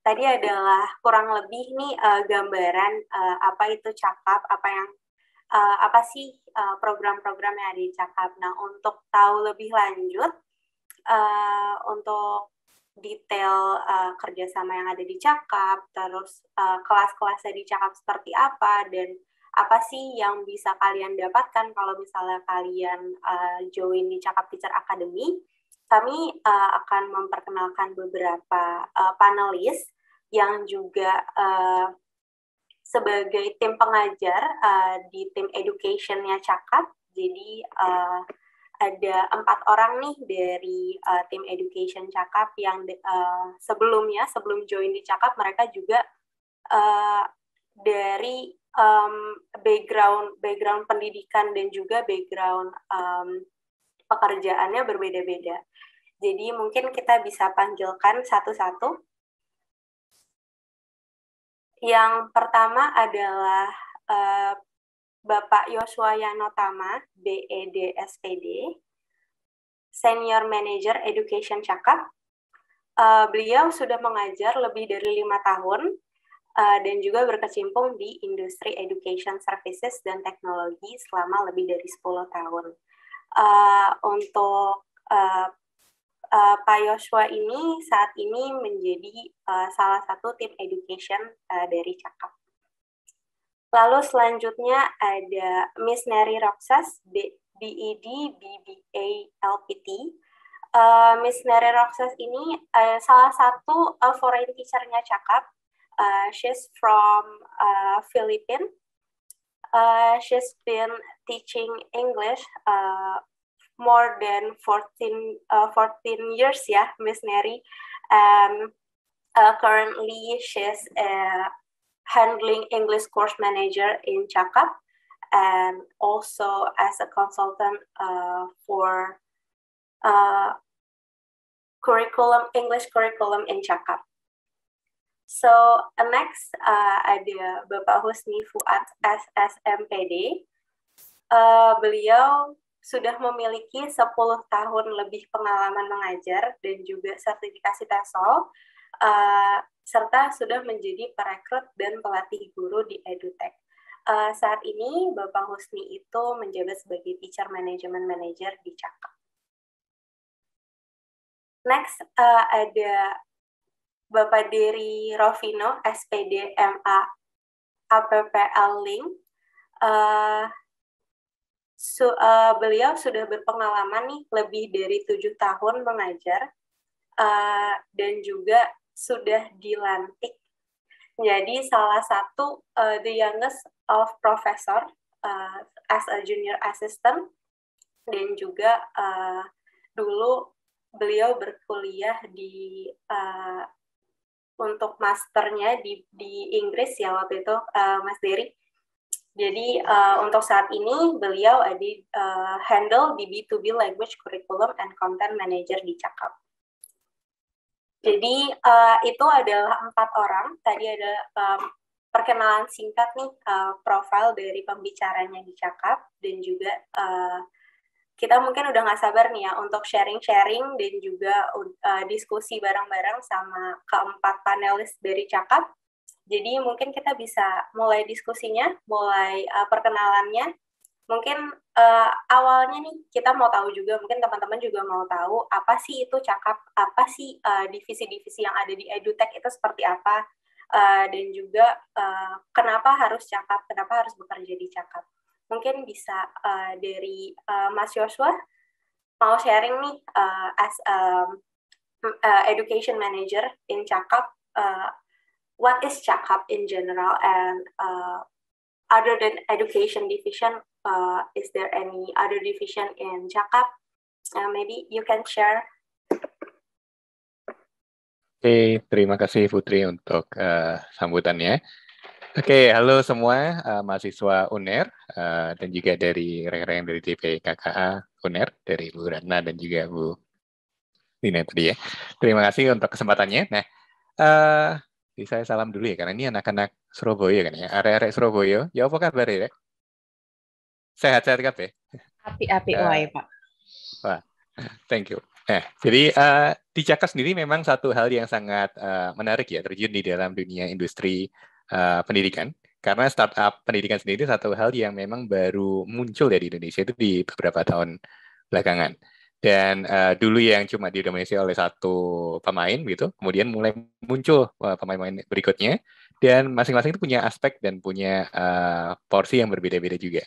Tadi adalah kurang lebih nih gambaran apa itu Cakap, apa sih program-program yang ada di Cakap. Nah, untuk tahu lebih lanjut untuk detail kerjasama yang ada di Cakap, terus kelas-kelasnya di Cakap seperti apa, dan apa sih yang bisa kalian dapatkan kalau misalnya kalian join di Cakap Teacher Academy. Kami akan memperkenalkan beberapa panelis yang juga sebagai tim pengajar di tim education-nya Cakap. Jadi ada 4 orang nih dari tim education Cakap yang sebelum join di Cakap mereka juga dari background pendidikan dan juga background pekerjaannya berbeda-beda. Jadi mungkin kita bisa panggilkan satu-satu. Yang pertama adalah Bapak Yosua Yanotama, BED SPD, Senior Manager Education Cakap. Beliau sudah mengajar lebih dari 5 tahun dan juga berkecimpung di industri education services dan teknologi selama lebih dari 10 tahun. Untuk Pak Yosua ini saat ini menjadi salah satu tim education dari Cakap. Lalu selanjutnya ada Miss Neri Roxas, BED BBA LPT. Miss Neri Roxas ini salah satu foreign teacher-nya Cakap. She's from Philippines. She's been teaching English more than 14 years ya, Miss Neri. Currently, she's handling English course manager in Cakap and also as a consultant for English curriculum in Cakap. So next ada Bapak Husni Fuad SSMPD. beliau sudah memiliki 10 tahun lebih pengalaman mengajar dan juga sertifikasi TESOL, serta sudah menjadi perekrut dan pelatih guru di EduTech. Saat ini Bapak Husni itu menjabat sebagai Teacher Management Manager di Cakap. Next, ada Bapak Dery Rovino, SPD MA APPL Link. Beliau sudah berpengalaman nih lebih dari 7 tahun mengajar, dan juga sudah dilantik menjadi salah satu the youngest of professor as a junior assistant, dan juga dulu beliau berkuliah di untuk masternya di Inggris ya waktu itu, Mas Dery. Jadi untuk saat ini beliau handle di B2B Language Curriculum and Content Manager di Cakap. Jadi itu adalah 4 orang. Tadi ada perkenalan singkat nih, profil dari pembicaranya di Cakap, dan juga kita mungkin udah nggak sabar nih ya untuk sharing-sharing dan juga diskusi bareng-bareng sama keempat panelis dari Cakap. Jadi mungkin kita bisa mulai diskusinya, mulai perkenalannya. Mungkin awalnya nih kita mau tahu juga, mungkin teman-teman juga mau tahu apa sih itu Cakap, apa sih divisi-divisi yang ada di EduTech itu seperti apa, dan juga kenapa harus Cakap, kenapa harus bekerja di Cakap. Mungkin bisa dari Mas Joshua mau sharing nih as education manager in Cakap. What is Cakap in general, and other than education division, is there any other division in Cakap? Maybe you can share. Oke, terima kasih Putri untuk sambutannya. Oke, halo semua mahasiswa UNER dan juga dari rekan-rekan dari TV KKA UNER, dari Bu Ratna dan juga Bu Dina tadi ya. Terima kasih untuk kesempatannya. Nah, saya salam dulu ya, karena ini anak-anak Surabaya kan ya, arek-arek Surabaya. Ya apa kabar ya? Sehat-sehat kan ya? Api-api wae, Pak. Wah, thank you. Nah, jadi di Cakap sendiri memang satu hal yang sangat menarik ya, terjun di dalam dunia industri pendidikan. Karena startup pendidikan sendiri satu hal yang memang baru muncul ya di Indonesia itu di beberapa tahun belakangan. Dan dulu yang cuma didominasi oleh satu pemain gitu, kemudian mulai muncul pemain-pemain berikutnya, dan masing-masing itu punya aspek dan punya porsi yang berbeda-beda juga.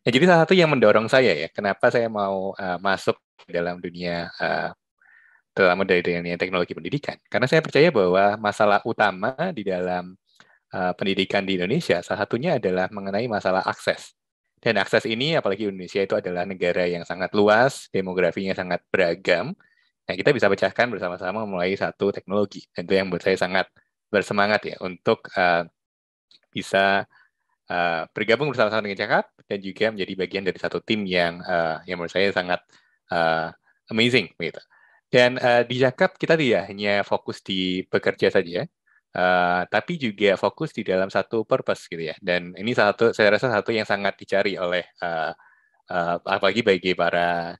Nah, jadi salah satu yang mendorong saya ya, kenapa saya mau masuk dalam dunia terutama dari dunia teknologi pendidikan, karena saya percaya bahwa masalah utama di dalam pendidikan di Indonesia salah satunya adalah mengenai masalah akses. Dan akses ini, apalagi Indonesia itu adalah negara yang sangat luas, demografinya sangat beragam. Nah, kita bisa pecahkan bersama-sama melalui satu teknologi. Dan itu yang buat saya sangat bersemangat ya untuk bisa bergabung bersama-sama dengan Cakap dan juga menjadi bagian dari satu tim yang menurut saya sangat amazing gitu. Dan di Cakap kita tidak hanya fokus di bekerja saja, tapi juga fokus di dalam satu purpose gitu ya. Dan ini saya rasa satu yang sangat dicari oleh apalagi bagi para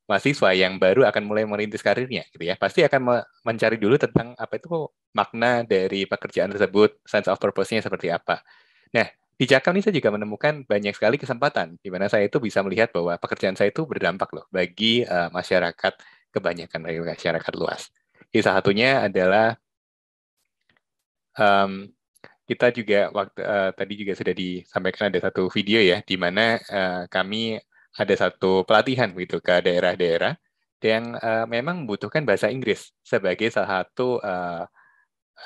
mahasiswa yang baru akan mulai merintis karirnya gitu ya. Pasti akan mencari dulu tentang apa itu makna dari pekerjaan tersebut, sense of purpose-nya seperti apa. Nah, di Cakap ini saya juga menemukan banyak sekali kesempatan di mana saya itu bisa melihat bahwa pekerjaan saya itu berdampak loh bagi masyarakat, kebanyakan dari masyarakat luas. Jadi salah satunya adalah kita juga tadi juga sudah disampaikan ada satu video ya di mana kami ada satu pelatihan gitu ke daerah-daerah yang memang membutuhkan bahasa Inggris sebagai salah satu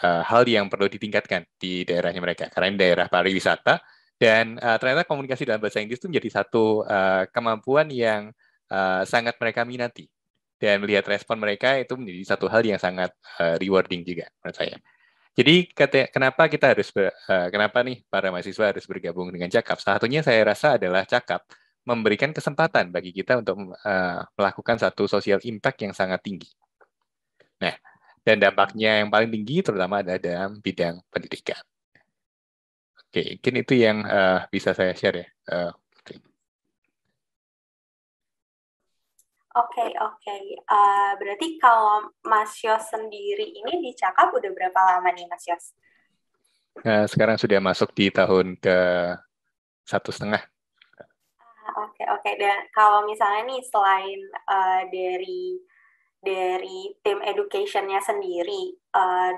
hal yang perlu ditingkatkan di daerahnya mereka, karena ini daerah pariwisata dan ternyata komunikasi dalam bahasa Inggris itu menjadi satu kemampuan yang sangat mereka minati, dan melihat respon mereka itu menjadi satu hal yang sangat rewarding juga menurut saya. Jadi kenapa kita harus kenapa nih para mahasiswa harus bergabung dengan Cakap? Salah satunya saya rasa adalah Cakap memberikan kesempatan bagi kita untuk melakukan satu social impact yang sangat tinggi. Nah, dan dampaknya yang paling tinggi terutama ada dalam bidang pendidikan. Oke, mungkin itu yang bisa saya share ya. Oke. Berarti kalau Mas Yos sendiri ini di Cakap udah berapa lama nih, Mas Yos? Sekarang sudah masuk di tahun ke 1,5. Oke. Dan kalau misalnya nih selain dari tim education-nya sendiri,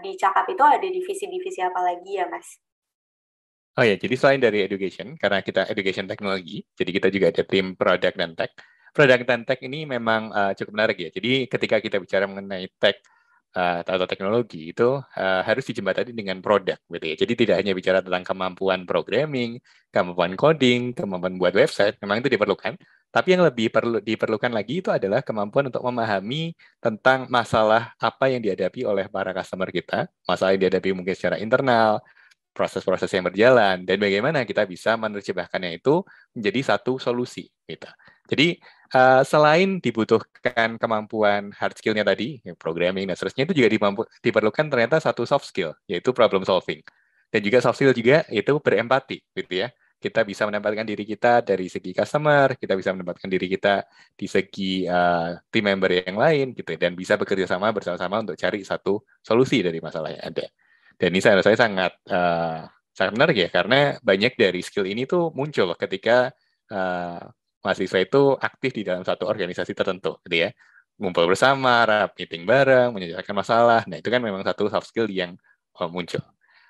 di Cakap itu ada divisi-divisi apa lagi ya, Mas? Oh ya, jadi selain dari education, karena kita education teknologi, jadi kita juga ada tim product dan tech. Product dan tech ini memang cukup menarik ya. Jadi ketika kita bicara mengenai tech atau teknologi itu harus dijembatani dengan produk, gitu ya. Jadi tidak hanya bicara tentang kemampuan programming, kemampuan coding, kemampuan buat website, memang itu diperlukan. Tapi yang lebih diperlukan lagi itu adalah kemampuan untuk memahami tentang masalah apa yang dihadapi oleh para customer kita, masalah yang dihadapi mungkin secara internal, proses-proses yang berjalan, dan bagaimana kita bisa menerjemahkannya itu menjadi satu solusi. Gitu. Jadi, selain dibutuhkan kemampuan hard skill-nya tadi, programming dan seterusnya, itu juga diperlukan ternyata satu soft skill, yaitu problem solving. Dan juga soft skill juga itu berempati, gitu ya. Kita bisa menempatkan diri kita dari segi customer, kita bisa menempatkan diri kita di segi team member yang lain, gitu, dan bisa bekerja sama bersama-sama untuk cari satu solusi dari masalah yang ada. Dan ini saya sangat menarik ya, karena banyak dari skill ini tuh muncul ketika mahasiswa itu aktif di dalam satu organisasi tertentu, gitu ya. Ngumpul bersama, meeting bareng, menyelesaikan masalah. Nah, itu kan memang satu soft skill yang muncul.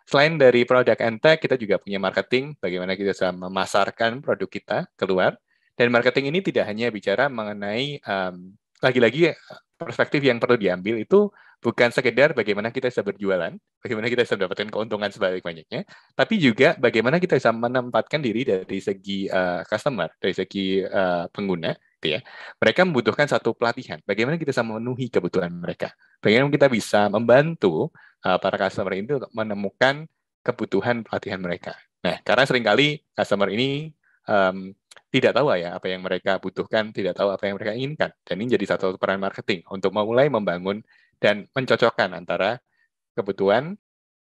Selain dari product and tech, kita juga punya marketing, bagaimana kita bisa memasarkan produk kita keluar. Dan marketing ini tidak hanya bicara mengenai, lagi-lagi perspektif yang perlu diambil itu bukan sekedar bagaimana kita bisa berjualan, bagaimana kita bisa mendapatkan keuntungan sebanyak-banyaknya, tapi juga bagaimana kita bisa menempatkan diri dari segi customer, dari segi pengguna, gitu ya. Mereka membutuhkan satu pelatihan. Bagaimana kita bisa memenuhi kebutuhan mereka? Bagaimana kita bisa membantu para customer ini untuk menemukan kebutuhan pelatihan mereka. Nah, karena seringkali customer ini tidak tahu ya apa yang mereka butuhkan, tidak tahu apa yang mereka inginkan. Dan ini jadi satu peran marketing untuk memulai membangun dan mencocokkan antara kebutuhan